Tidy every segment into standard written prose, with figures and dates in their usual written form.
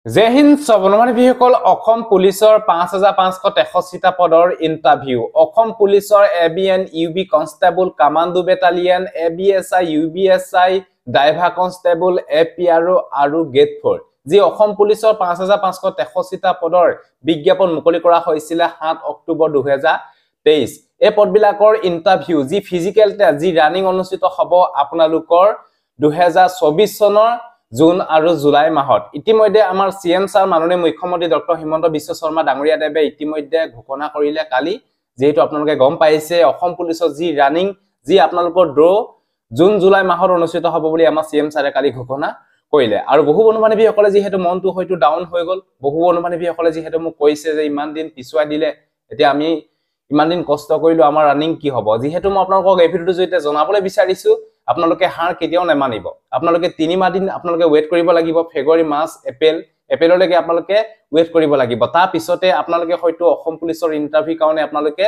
জয় হিন্দ সবনমানী বিসকল অসম পুলিচৰ ৫৫৬৩টা পদৰ ইণ্টাৰভিউ অসম পুলিচৰ ABN UB constable commando battalion ABSI UBSI driver constable APRO আৰু গেট 4 যি অসম পুলিচৰ ৫৫৬৩টা পদৰ বিজ্ঞাপন মুকলি কৰা হৈছিল ৭ অক্টোবৰ ২০২৩ এই পদবিলাকৰ ইণ্টাৰভিউ যি ফিজিকেল টেষ্ট যি ৰানিং অনুষ্ঠিত হ'ব আপোনালোকৰ ২০২৪ চনৰ জুন আৰু জুলাই মাহত ইতিমধ্যে আমাৰ সিএম স্যাৰ মাননীয় মুখ্যমন্ত্ৰী ডক্টৰ হিমন্ত বিশ্ব শৰ্মা ডাঙৰীয়া দেৱে ইতিমধ্যে ঘোষণা কৰিলে কালি যেহেতু আপোনালোকে গম পাইছে অসম পুলিচৰ যি ৰানিং যি আপোনালোকৰ ড্ৰ জুন জুলাই মাহত অনুষ্ঠিত হ'ব বুলি আমাৰ সিএম স্যাৰে কালি ঘোষণা কৰিলে আৰু বহু অনুমানিকসকলে যেহেতু মনটো হয়তো ডাউন হৈ গল বহু অনুমানিকসকলে যেহেতু মোক কৈছে যে ইমান দিন পিছুৱাই দিলে এতিয়া আমি ইমান দিন কষ্ট কৰিলো আমাৰ ৰানিং কি হ'ব যেহেতু মই আপোনালোকক এই ভিডিওটো জৰিয়তে জনাবলৈ বিচাৰিছো আপোনালোকে হাৰ কেতিয়াও নেমানিব আপোনালোকে 3 মাহ দিন আপোনালোকে ওয়েট কৰিব লাগিব ফেব্ৰুৱাৰী মাৰ্চ এপ্ৰিললৈকে আপোনালোকে ওয়েট কৰিব লাগিব তাৰ পিছতে আপোনালোকে হয়তো অসম পুলিচৰ ইন্টাৰভিউ কাৰণে আপোনালোকে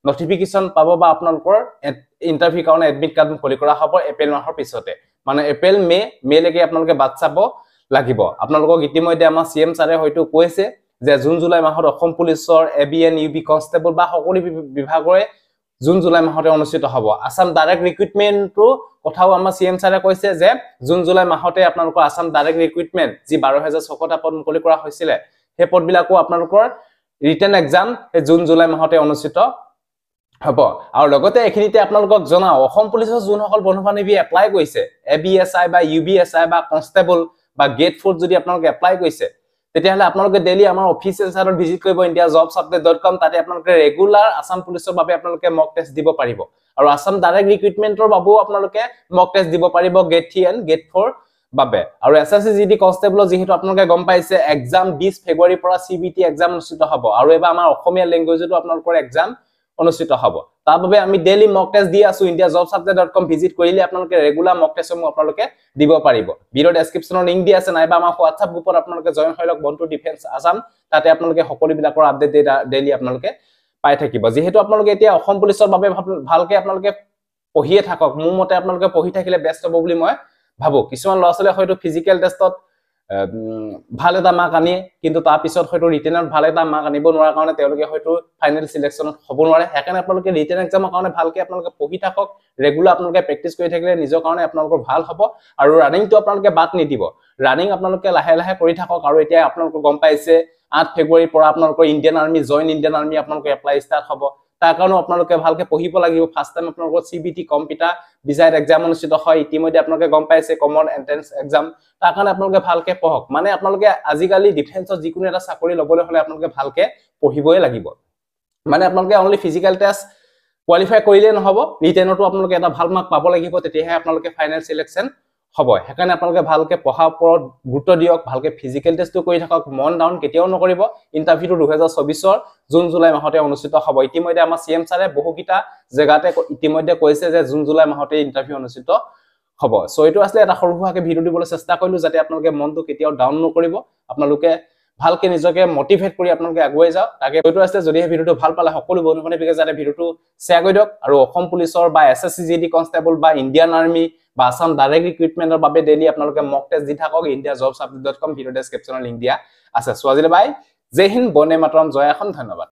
নটিফিকেশন পাব বা আপোনালোকৰ ইন্টাৰভিউ কাৰণে এডমিট কাৰ্ড মুকলি কৰা হ'ব এপ্ৰিল মাহৰ পিছতে মানে এপ্ৰিল মে লৈকে আপোনালোকে বাট চাব লাগিব আপোনালোকক ইতিমধ্যে আমাৰ সিএম স্যাৰে হয়তো কৈছে যে জুন জুলাই মাহত অসম পুলিচৰ এবিএন ইউবি কনষ্টেবল বা সকলো বিভাগৰে জুন জুলাই মাহতে অনুষ্ঠিত হ'ব আসাম ডাইৰেক্ট ৰিক্ৰুটমেন্টটো কথাও আমাৰ সিএম স্যাৰে কৈছে যে জুন জুলাই মাহতে আপোনালোকৰ আসাম ডাইৰেক্ট ৰিক্ৰুটমেন্ট যি 12600টা পদ মুকলি কৰা হৈছিল সেই পদবিলাকো আপোনালোকৰ ৰিটেন এক্সাম জুন জুলাই মাহতে অনুষ্ঠিত হ'ব আৰু লগতে এখিনিতে আপোনালোকক জনাও অসম পুলিচৰ যোনসকল বন্ধু-বান্ধৱী এপ্লাই কৰিছে এবিএছআই বা ইউবিএছআই বা কনষ্টেবল বা গেট 4 যদি আপোনালোকে এপ্লাই কৰিছে তেতিয়াহলে আপোনালোকে ডেইলি আমাৰ অফিচিয়েল সাইটত ভিজিট কৰিব indiajobsupdate.com তাতে আপোনালোকে ৰেগুলাৰ আসাম পুলিচৰ বাবে আপোনালোকে মক টেষ্ট দিব পাৰিব আৰু আসাম ডাইৰেক্ট ৰিক্ৰুটমেন্টৰ বাবেও আপোনালোকে মক টেষ্ট দিব পাৰিব গেট 3 এণ্ড গেট 4 বাবে আৰু এসএসসি জিডি কনষ্টেবলৰ যেহেতু আপোনালোকে গম পাইছে এক্সাম 20 ফেব্ৰুৱাৰীৰ পৰা সিবিটি এক্সাম অনুষ্ঠিত হ'ব আৰু এবাৰ আমাৰ অসমীয়া ল্যাঙ্গুৱেজতো আপোনালোকৰ এক্সাম অনুষ্ঠিত হ'ব তাৰ বাবে আমি ডেইলি মক টেষ্ট দি আছো indiajobsupdate.com ভিজিট কৰিলে আপোনালোকে ৰেগুলাৰ মক টেষ্টসমূহ আপোনালোকে দিব পাৰিব ভিডিও ডেসক্ৰিপচনৰ লিংক দি আছে নাইবা আমাৰ WhatsApp গ্ৰুপত আপোনালোকে জয়েন হৈ লওক বন্ধু ডিফেন্স আসাম তাতে আপোনালোকে সকলো বিলাকৰ আপডেট ডেইলি আপোনালোকে পাই থাকিব যেহেতু আপোনালোকে এতিয়া অসম পুলিচৰ বাবে ভালকে আপোনালোকে পঢ়িয়ে থাকক মোৰ মতে আপোনালোকে পঢ়ি থাকিলে বেষ্ট হ'ব বুলি মই ভাবো কিছুমান ল'ৰা-ছোৱালী হয়তো ফিজিক্যাল টেষ্টত ভাল এটা মাৰ্ক আনি কিন্তু তাৰ পিছত হয়তো ৰিটেনত ভাল এটা মাৰ্ক আনিব নোৱাৰা কাৰণে তেওঁলোকে হয়তো ফাইনেল সিলেকশনত হ'ব নোৱাৰে হেকাৰণে আপোনালোকে ৰিটেন এক্সামৰ কাৰণে ভালকে আপোনালোকে পঢ়ি থাকক ৰেগুলাৰ আপোনালোকে প্ৰেক্টিস কৰি থাকিলে নিজৰ কাৰণে আপোনালোকৰ ভাল হ'ব আৰু ৰানিংটো আপোনালোকে বাদ নিদিব ৰানিং আপোনালোকে লাহে লাহে কৰি থাকক আৰু এতিয়া আপোনালোকে গম পাইছে 8 ফেব্ৰুৱাৰীৰ পৰা আপোনালোকৰ Indian army join Indian army আপোনালোকে এপ্লাই ষ্টাৰ্ট হ'ব তাৰ কাৰণে আপোনালোকে ভালকে পঢ়িব লাগিব ফাৰ্স্ট টাইম আপোনালোকৰ সিবিটি কম্পিউটাৰ ডিজাইন এক্সাম অনুষ্ঠিত হয় ইতিমধ্যে আপোনালোকে গম পাইছে কমন এন্ট্ৰেন্স এক্সাম তাৰ কাৰণে আপোনালোকে ভালকে পঢ়ক মানে আপোনালোকে আজিকালি ডিফেন্সৰ যিকোনো এটা চাকৰি লবলৈ হলে আপোনালোকে ভালকে পঢ়িবই লাগিব মানে আপোনালোকে অনলি ফিজিক্যাল টেষ্ট কোৱালিফাই কৰিলে নহব ৰিটেনতো আপোনালোকে এটা ভাল মাৰ্ক পাব লাগিব তেতিয়াহে আপোনালোকে ফাইনেল সিলেকশন হ'ব হেকাৰণে আপোনালোকে ভালকে পঢ়াৰ ওপৰত গুৰুত্ব দিয়ক ভালকে ফিজিক্যাল টেষ্টটো কৰি থাকক মন ডাউন কেতিয়াও নকৰিব ইন্টাৰভিউটো 2024 জুন জুলাই মাহতে অনুষ্ঠিত হ'ব ইতিমধ্যে আমাৰ সিএম স্যাৰে বহুকিটা জায়গাতে ইতিমধ্যে কৈছে যে জুন জুলাই মাহতে ইন্টাৰভিউ অনুষ্ঠিত হ'ব সো এটো আসলে এটা সৰুভাকে ভিডিও দিবলৈ চেষ্টা কৰিলো যাতে আপোনালোকে মনটো কেতিয়াও ডাউন নকৰিব আপোনালোকে ভালকে নিজকে মোটিভেট কৰি আপোনালোকে আগুৱাই যাওক তাকে এটো আসলে যদি এই ভিডিওটো ভাল পালে সকলো বন্ধু-বান্ধৱীকে যাতে ভিডিওটো শেয়াৰ কৰি দিয়ক আৰু অসম পুলিচৰ বা এসএসসি জিডি কনষ্টেবল বা ইণ্ডিয়ান আৰ্মি বা আসাম ডাইৰেক্ট ৰিক্ৰুটমেন্টৰ বাবে ডেইলি আপোনালোকে মক টেষ্ট দি থাকক indiajobsupdate.com ভিডিও ডেসক্ৰিপচনৰ লিংক দিয়া আছে সো আজিলে বাই জয় হিন্দ বন্দে মাতৰম জয় এখন ধন্যবাদ